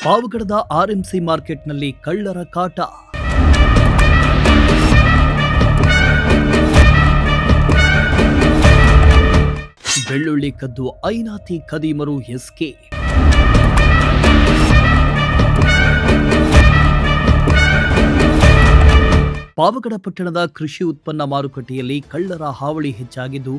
ಪಾವಗಡದ RMC ಮಾರ್ಕೆಟ್ನಲ್ಲಿ ಕಳ್ಳರ ಕಾಟ. ಬೆಳ್ಳುಳ್ಳಿ ಕದ್ದು ಐನಾತಿ ಖದೀಮರು ಎಸ್ಕೇಪ್. ಪಾವಗಡ ಪಟ್ಟಣದ ಕೃಷಿ ಉತ್ಪನ್ನ ಮಾರುಕಟ್ಟೆಯಲ್ಲಿ ಕಳ್ಳರ ಹಾವಳಿ ಹೆಚ್ಚಾಗಿದ್ದು,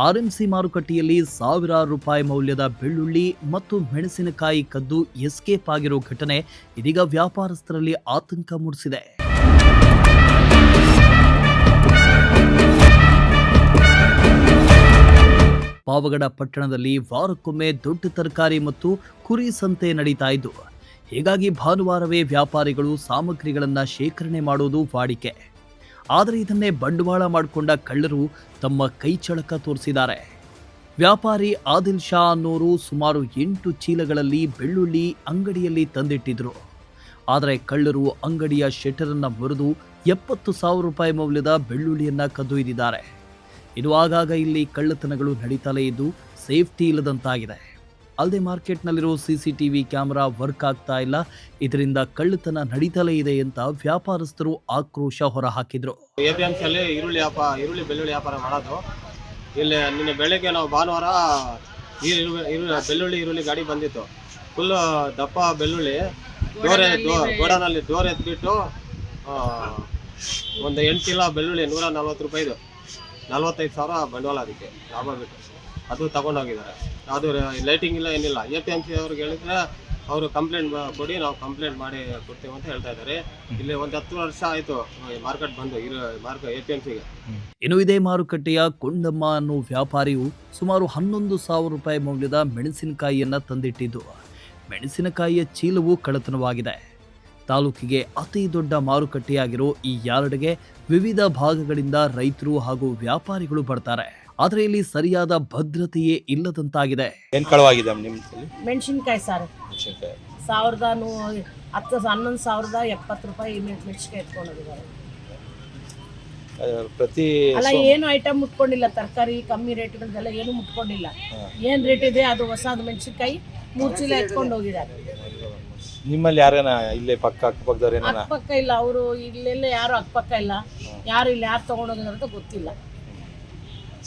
ಆರ್ಎಂಸಿ ಮಾರುಕಟ್ಟೆಯಲ್ಲಿ ಸಾವಿರಾರು ರೂಪಾಯಿ ಮೌಲ್ಯದ ಬೆಳ್ಳುಳ್ಳಿ ಮತ್ತು ಮೆಣಸಿನಕಾಯಿ ಕದ್ದು ಎಸ್ಕೇಪ್ ಆಗಿರೋ ಘಟನೆ ಇದೀಗ ವ್ಯಾಪಾರಸ್ಥರಲ್ಲಿ ಆತಂಕ ಮೂಡಿಸಿದೆ. ಪಾವಗಡ ಪಟ್ಟಣದಲ್ಲಿ ವಾರಕ್ಕೊಮ್ಮೆ ದೊಡ್ಡ ತರಕಾರಿ ಮತ್ತು ಕುರಿ ಸಂತೆ ನಡೀತಾ ಇದ್ದು, ಹೀಗಾಗಿ ಭಾನುವಾರವೇ ವ್ಯಾಪಾರಿಗಳು ಸಾಮಗ್ರಿಗಳನ್ನು ಶೇಖರಣೆ ಮಾಡೋದು ವಾಡಿಕೆ. ಆದರೆ ಇದನ್ನೇ ಬಂಡವಾಳ ಮಾಡಿಕೊಂಡ ಕಳ್ಳರು ತಮ್ಮ ಕೈಚಳಕ ತೋರಿಸಿದ್ದಾರೆ. ವ್ಯಾಪಾರಿ ಆದಿಲ್ ಶಾ ಅನ್ನೋರು ಸುಮಾರು 8 ಚೀಲಗಳಲ್ಲಿ ಬೆಳ್ಳುಳ್ಳಿ ಅಂಗಡಿಯಲ್ಲಿ ತಂದಿಟ್ಟಿದ್ರು. ಆದರೆ ಕಳ್ಳರು ಅಂಗಡಿಯ ಶೆಟರನ್ನು ಮುರಿದು 70,000 ರೂಪಾಯಿ ಮೌಲ್ಯದ ಬೆಳ್ಳುಳ್ಳಿಯನ್ನ ಕದ್ದೊಯ್ದಿದ್ದಾರೆ. ಇದು ಆಗಾಗ ಇಲ್ಲಿ ಕಳ್ಳತನಗಳು ನಡೀತಲೇ ಇದ್ದು ಸೇಫ್ಟಿ ಇಲ್ಲದಂತಾಗಿದೆ. ಅಲ್ಲದೆ ಮಾರ್ಕೆಟ್ನಲ್ಲಿರೋ ಸಿಸಿಟಿವಿ ಕ್ಯಾಮೆರಾ ವರ್ಕ್ ಆಗ್ತಾ ಇಲ್ಲ. ಇದರಿಂದ ಕಳ್ಳತನ ನಡೀತಲೇ ಇದೆ ಅಂತ ವ್ಯಾಪಾರಸ್ಥರು ಆಕ್ರೋಶ ಹೊರಹಾಕಿದ್ರು. ಎಪಿಎಂಸಿಯಲ್ಲಿ ಈರುಳ್ಳಿ ಬೆಳ್ಳುಳ್ಳಿ ವ್ಯಾಪಾರ ಮಾಡೋದು. ಇಲ್ಲಿ ನಿನ್ನೆ ಬೆಳಗ್ಗೆ ನಾವು ಭಾನುವಾರ ಬೆಳ್ಳುಳ್ಳಿ ಗಾಡಿ ಬಂದಿತ್ತು. ಫುಲ್ ದಪ್ಪ ಬೆಳ್ಳುಳ್ಳಿ ಗೋಡನಲ್ಲಿ ಡೋರ್ ಎತ್ಬಿಟ್ಟು ಒಂದು 8 ಚೀಲ ಬೆಳ್ಳುಳ್ಳಿ 140 ರೂಪಾಯಿದು 45,000 ಬಂಡವಾಳ, ಅದಕ್ಕೆ ಲಾಭ ಬಿಟ್ಟು ಅದು ತಗೊಂಡೋಗಿದ್ದಾರೆ. ಅದು ಲೈಟಿಂಗ್ ಇಲ್ಲ, ಏನಿಲ್ಲ. ಎಪಿಎಂಸಿ ಅವ್ರಿಗೆ ಹೇಳಿದ್ರೆ ಅವರು ಕಂಪ್ಲೇಂಟ್ ಕೊಡಿ, ನಾವು ಕಂಪ್ಲೇಂಟ್ ಮಾಡಿ ಕೊಡ್ತೇವೆ ಅಂತ ಹೇಳ್ತಾ ಇದ್ದಾರೆ. ಇಲ್ಲಿ ಒಂದು 10 ವರ್ಷ ಆಯಿತು ಮಾರ್ಕೆಟ್ ಬಂದು ಎಪಿಎಂಸಿಗೆ. ಇನ್ನು ಇದೇ ಮಾರುಕಟ್ಟೆಯ ಕೊಂಡಮ್ಮ ಅನ್ನೋ ವ್ಯಾಪಾರಿಯು ಸುಮಾರು 11,000 ರೂಪಾಯಿ ಮೌಲ್ಯದ ಮೆಣಸಿನಕಾಯಿಯನ್ನ ತಂದಿಟ್ಟಿದ್ದು, ಮೆಣಸಿನಕಾಯಿಯ ಚೀಲವು ಕಳ್ಳತನವಾಗಿದೆ. ತಾಲೂಕಿಗೆ ಅತಿ ದೊಡ್ಡ ಮಾರುಕಟ್ಟೆಯಾಗಿರೋ ಈ ಯಾರ್ಡ್ಗೆ ವಿವಿಧ ಭಾಗಗಳಿಂದ ರೈತರು ಹಾಗೂ ವ್ಯಾಪಾರಿಗಳು ಬರ್ತಾರೆ. ಆದರೆ ಇಲ್ಲಿ ಸರಿಯಾದ ಭದ್ರತೆಯೇ ಇಲ್ಲದಂತಾಗಿದೆ. ಮೆಣಸಿನಕಾಯಿ ಸಾರು 11,070 ರೂಪಾಯಿ ಮೆಣಸಿನಕಾಯಿ ಎತ್ಕೊಂಡೋಗಿದ್ದಾರೆ. ಅಲ್ಲ, ಏನು ಐಟಮ್ ಮುಟ್ಕೊಂಡಿಲ್ಲ. ತರಕಾರಿ ಕಮ್ಮಿ ರೇಟ್ಗಳದೆಲ್ಲ ಏನು ಮುಟ್ಕೊಂಡಿಲ್ಲ. ಏನ್ ರೇಟ್ ಇದೆ ಅದು ಹೊಸದು ಮೆಣಸಿನಕಾಯಿ 3 ಚೀಲ ಎತ್ಕೊಂಡು ಹೋಗಿದ್ದಾರೆ. ನಿಮ್ಮಲ್ಲಿ ಯಾರೇನ ಇಲ್ಲೇ ಅಕ್ಕಪಕ್ಕದವ್ರು ಅಕ್ಕಪಕ್ಕ ಇಲ್ಲ, ಅವರು ಇಲ್ಲೆಲ್ಲ ಯಾರು ಅಕ್ಕಪಕ್ಕ ಇಲ್ಲ. ಯಾರು ಇಲ್ಲಿ ಯಾರು ತಗೊಂಡೋಗಿದ್ದಾರೆ ಅಂತ ಗೊತ್ತಿಲ್ಲ.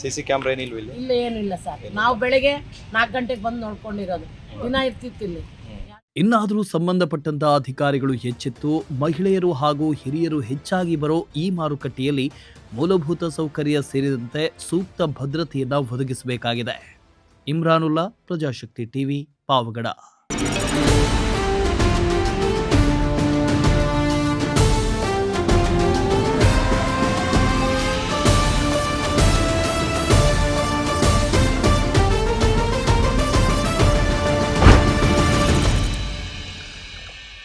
ಸಿಸಿ ಕ್ಯಾಮ್ರಾ ಏನಿಲ್ವ ಇಲ್ಲಿ? ಇಲ್ಲ, ಏನಿಲ್ಲ ಸರ್. ನಾವು ಬೆಳಗ್ಗೆ 4 ಗಂಟೆಗೆ ಬಂದು ನೋಡ್ಕೊಂಡಿರೋದು. ದಿನ ಇರ್ತಿತ್ತಿಲ್ಲಿ. ಇನ್ನಾದರೂ ಸಂಬಂಧಪಟ್ಟಂತ ಅಧಿಕಾರಿಗಳು ಎಚ್ಚೆತ್ತು ಮಹಿಳೆಯರು ಹಾಗೂ ಹಿರಿಯರು ಹೆಚ್ಚಾಗಿ ಬರೋ ಈ ಮಾರುಕಟ್ಟೆಯಲ್ಲಿ ಮೂಲಭೂತ ಸೌಕರ್ಯ ಸೇರಿದಂತೆ ಸೂಕ್ತ ಭದ್ರತೆಯನ್ನು ಒದಗಿಸಬೇಕಾಗಿದೆ. ಇಮ್ರಾನುಲ್ಲಾ, ಪ್ರಜಾಶಕ್ತಿ ಟಿವಿ, ಪಾವಗಡ.